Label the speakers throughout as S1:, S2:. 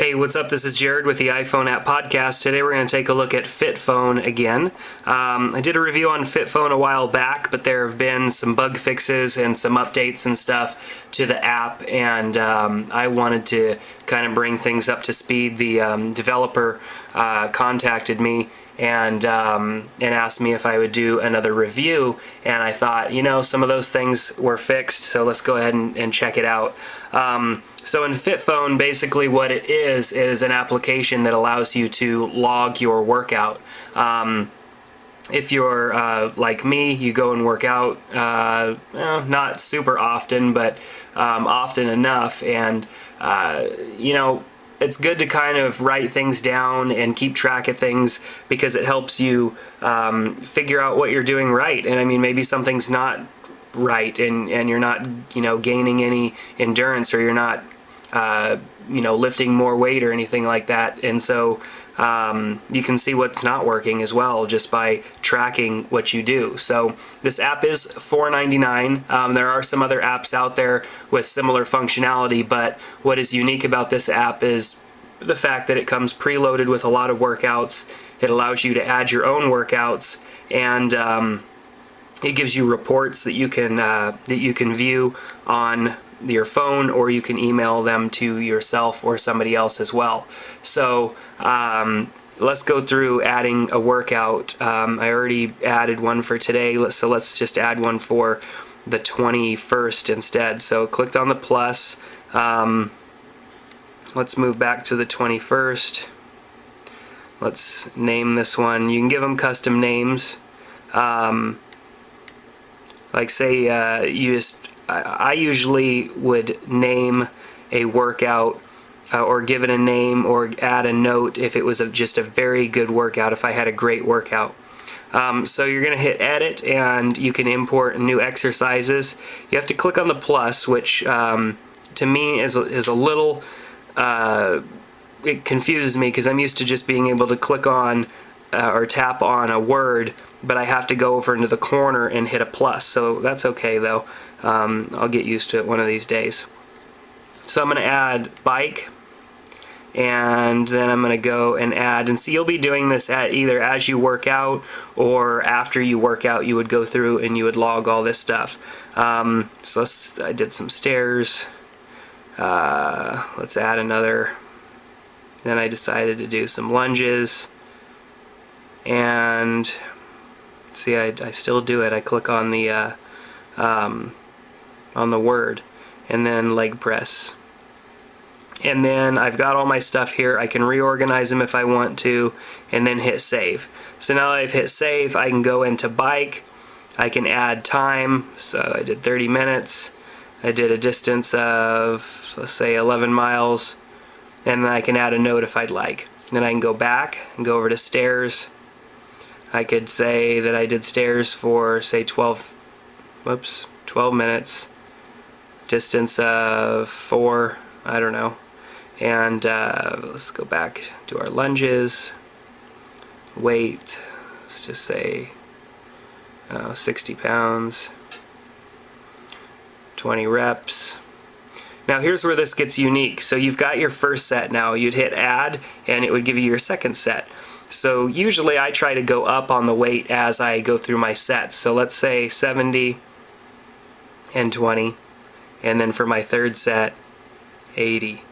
S1: Hey, what's up? This is Jared with the iPhone App Podcast. Today we're going to take a look at Fitphone again. I did a review on Fitphone a while back, but there have been some bug fixes and some updates and stuff to the app, and I wanted to kind of bring things up to speed. The developer contacted me and asked me if I would do another review, and I thought, you know, some of those things were fixed, so let's go ahead and check it out. So in Fitphone, basically what it is an application that allows you to log your workout. If you're like me, you go and work out, not super often, but often enough, and you know, it's good to kind of write things down and keep track of things because it helps you figure out what you're doing right. And I mean, maybe something's not right and you're not, you know, gaining any endurance, or you're not you know, lifting more weight or anything like that. And so you can see what's not working as well just by tracking what you do. So this app is $4.99. There are some other apps out there with similar functionality, but what is unique about this app is the fact that it comes preloaded with a lot of workouts. It allows you to add your own workouts, and it gives you reports that you can view on your phone, or you can email them to yourself or somebody else as well. So let's go through adding a workout. I already added one for today, so let's just add one for the 21st instead. So clicked on the plus. Let's move back to the 21st. Let's name this one. You can give them custom names. Like say I usually would name a workout or give it a name or add a note if it was just a very good workout, if I had a great workout. So you're going to hit edit, and you can import new exercises. You have to click on the plus, which to me is a little, it confuses me because I'm used to just being able to click on or tap on a word, but I have to go over into the corner and hit a plus. So that's okay though. I'll get used to it one of these days. So I'm going to add bike, and then I'm going to go and add, and see, you'll be doing this at either as you work out or after you work out. You would go through and you would log all this stuff. So I did some stairs. Let's add another. Then I decided to do some lunges, and see, I still do it. I click on the word, and then leg press, and then I've got all my stuff here. I can reorganize them if I want to, and then hit save. So now that I've hit save, I can go into bike. I can add time. So I did 30 minutes. I did a distance of, let's say, 11 miles, and then I can add a note if I'd like. Then I can go back and go over to stairs. I could say that I did stairs for, say, 12 minutes, distance of 4, I don't know, and let's go back to our lunges, weight, let's just say 60 pounds, 20 reps. Now here's where this gets unique. So you've got your first set now. You'd hit add, and it would give you your second set. So usually I try to go up on the weight as I go through my sets. So let's say 70 and 20, and then for my third set, 80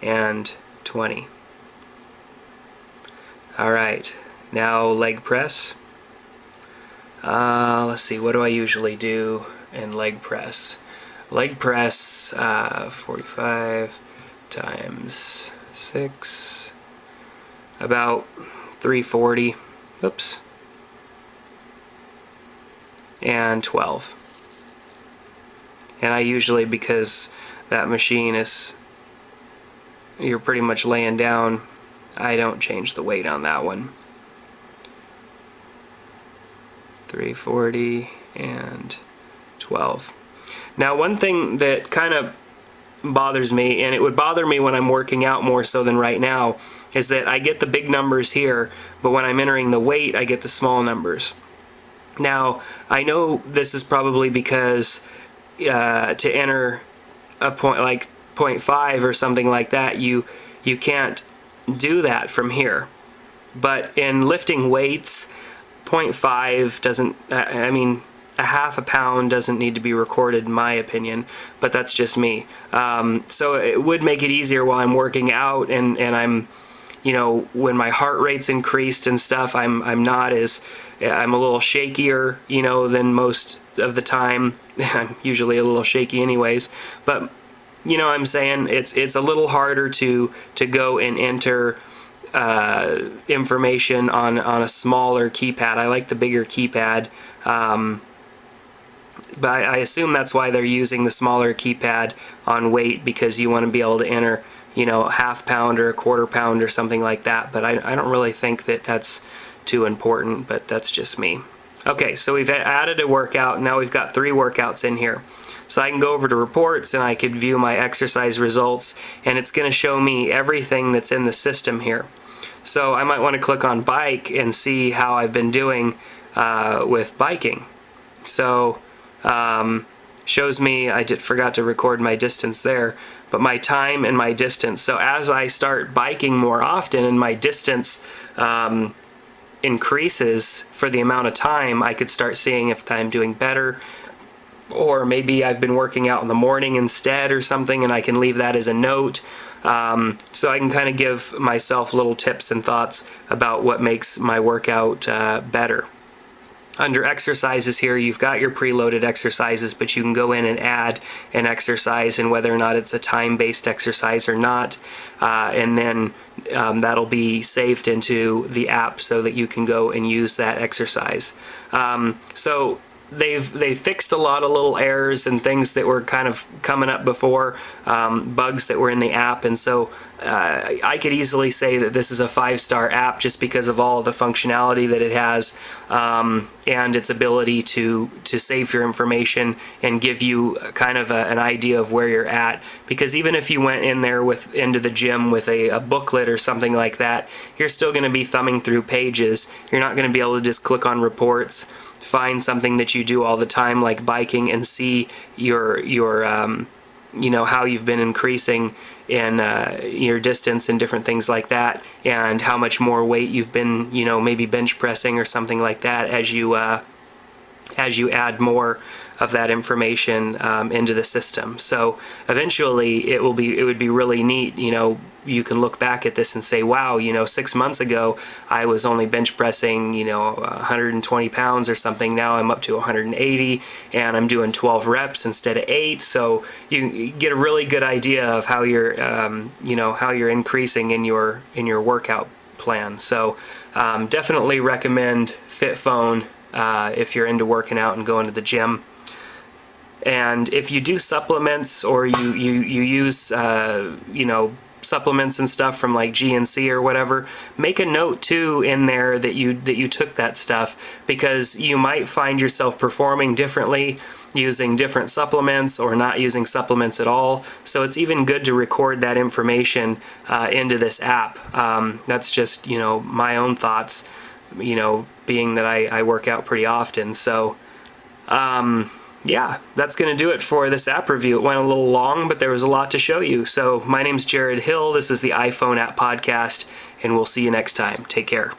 S1: and 20. Alright, now leg press. Let's see, what do I usually do in leg press? Leg press, 45 times 6, about 340, oops, and 12. And I usually, because that machine is, you're pretty much laying down, I don't change the weight on that one. 340 and 12. Now one thing that kind of bothers me, and it would bother me when I'm working out more so than right now, is that I get the big numbers here, but when I'm entering the weight, I get the small numbers. Now, I know this is probably because to enter a point like 0.5 or something like that, you you can't do that from here. But in lifting weights, 0.5 doesn't, I mean, a half a pound doesn't need to be recorded in my opinion, but that's just me. So it would make it easier while I'm working out and I'm, you know, when my heart rate's increased and stuff, I'm a little shakier, you know, than most of the time. I'm usually a little shaky anyways, but you know what I'm saying, it's a little harder to go and enter information on a smaller keypad. I like the bigger keypad, but I assume that's why they're using the smaller keypad on weight, because you want to be able to enter, you know, half pound or a quarter pound or something like that. But I don't really think that that's too important, but that's just me. Okay, so we've added a workout. Now we've got 3 workouts in here. So I can go over to reports and I could view my exercise results, and it's going to show me everything that's in the system here. So I might want to click on bike and see how I've been doing with biking. So shows me, forgot to record my distance there, but my time and my distance. So as I start biking more often and my distance increases for the amount of time, I could start seeing if I'm doing better, or maybe I've been working out in the morning instead or something, and I can leave that as a note. So I can kind of give myself little tips and thoughts about what makes my workout better. Under exercises here, you've got your preloaded exercises, but you can go in and add an exercise and whether or not it's a time-based exercise or not, and then that'll be saved into the app so that you can go and use that exercise. So they've fixed a lot of little errors and things that were kind of coming up before, bugs that were in the app, and so I could easily say that this is a 5-star app just because of all of the functionality that it has, and its ability to save your information and give you kind of an idea of where you're at. Because even if you went in there into the gym with a booklet or something like that, you're still going to be thumbing through pages. You're not going to be able to just click on reports, find something that you do all the time like biking, and see your you know, how you've been increasing in your distance and different things like that, and how much more weight you've been, you know, maybe bench pressing or something like that as you add more of that information into the system. So eventually it would be really neat, you know, you can look back at this and say, wow, you know, 6 months ago I was only bench pressing, you know, 120 pounds or something. Now I'm up to 180 and I'm doing 12 reps instead of 8. So you get a really good idea of how you're, you know, how you're increasing in your workout plan. So definitely recommend Fitphone if you're into working out and going to the gym. And if you do supplements, or you use you know, supplements and stuff from like GNC or whatever, make a note too in there that you took that stuff, because you might find yourself performing differently using different supplements or not using supplements at all. So it's even good to record that information into this app. That's just, you know, my own thoughts, you know, being that I work out pretty often. So yeah, that's going to do it for this app review. It went a little long, but there was a lot to show you. So my name's Jared Hill. This is the iPhone App Podcast, and we'll see you next time. Take care.